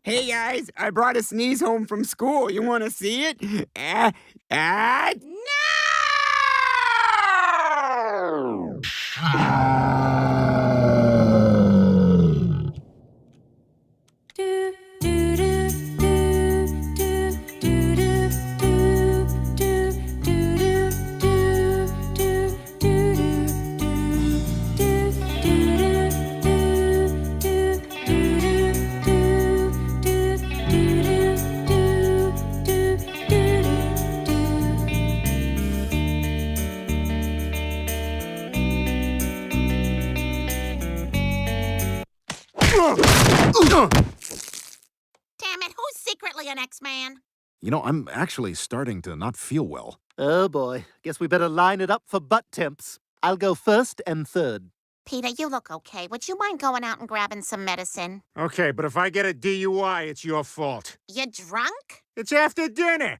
Hey guys, I brought a sneeze home from school. You want to see it? No! Damn it, who's secretly an X-Man? You know, I'm actually starting to not feel well. Oh boy, guess we better line it up for butt temps. I'll go first and third. Peter, you look okay. Would you mind going out and grabbing some medicine? Okay, but if I get a DUI, it's your fault. You drunk? It's after dinner.